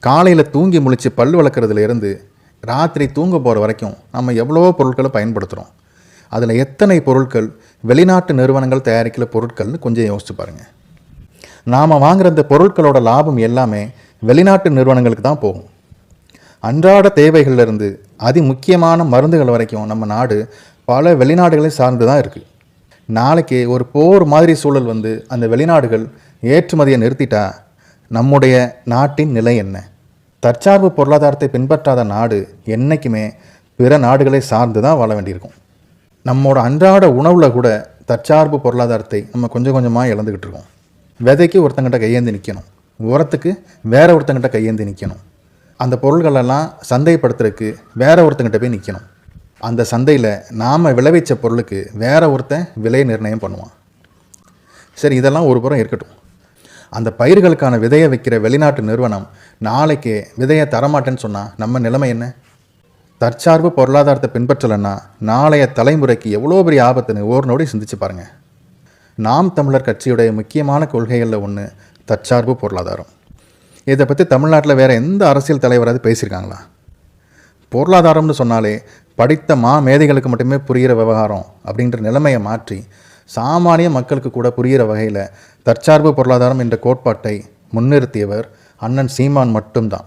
காலையில் தூங்கி முழிச்சு பல் வளர்க்குறதுலேருந்து ராத்திரி தூங்க போகிற வரைக்கும் நம்ம எவ்வளவோ பொருட்களை பயன்படுத்துகிறோம். அதில் எத்தனை பொருட்கள் வெளிநாட்டு நிறுவனங்கள் தயாரிக்கிற பொருட்கள்னு கொஞ்சம் யோசிச்சு பாருங்கள். நாம் வாங்குகிற இந்த பொருட்களோட லாபம் எல்லாமே வெளிநாட்டு நிறுவனங்களுக்கு தான் போகும். அன்றாட தேவைகள்லேருந்து முக்கியமான மருந்துகள் வரைக்கும் நம்ம நாடு பல வெளிநாடுகளை சார்ந்து தான் இருக்குது. நாளைக்கு ஒரு போர் மாதிரி சூழல் வந்து அந்த வெளிநாடுகள் ஏற்றுமதியை நிறுத்திட்டா நம்முடைய நாட்டின் நிலை என்ன? தற்சார்பு பொருளாதாரத்தை பின்பற்றாத நாடு என்றைக்குமே பிற நாடுகளை சார்ந்து தான் வாழ வேண்டியிருக்கும். நம்மளோட அன்றாட உணவில் கூட தற்சார்பு பொருளாதாரத்தை நம்ம கொஞ்சம் கொஞ்சமாக இழந்துக்கிட்டு இருக்கோம். விதைக்கு ஒருத்தங்கிட்ட கையேந்தி நிற்கணும், உரத்துக்கு வேற ஒருத்தங்கிட்ட கையேந்தி நிற்கணும், அந்த பொருள்களெல்லாம் சந்தைப்படுத்துறதுக்கு வேற ஒருத்தங்கிட்ட போய் நிற்கணும். அந்த சந்தையில் நாம் விளைவிச்ச பொருளுக்கு வேற ஒருத்தன் விலை நிர்ணயம் பண்ணுவான். சரி, இதெல்லாம் ஒரு புறம் இருக்கட்டும். அந்த பயிர்களுக்கான விதையை வைக்கிற வெளிநாட்டு நிறுவனம் நாளைக்கு விதையை தரமாட்டேன்னு சொன்னால் நம்ம நிலைமை என்ன? தற்சார்பு பொருளாதாரத்தை பின்பற்றலைன்னா நாளைய தலைமுறைக்கு எவ்வளோ பெரிய ஆபத்துன்னு ஒரு நொடி சிந்திச்சு பாருங்கள். நாம் தமிழர் கட்சியுடைய முக்கியமான கொள்கைகளில் ஒன்று தற்சார்பு பொருளாதாரம். இதை பற்றி தமிழ்நாட்டில் வேறு எந்த அரசியல் தலைவராது பேசியிருக்காங்களா? பொருளாதாரம்னு சொன்னாலே படித்த மேதைகளுக்கு மட்டுமே புரிகிற விவகாரம் அப்படின்ற நிலைமையை மாற்றி சாமானிய மக்களுக்கு கூட புரிகிற வகையில் தற்சார்பு பொருளாதாரம் என்ற கோட்பாட்டை முன்னிறுத்தியவர் அண்ணன் சீமான் மட்டும்தான்.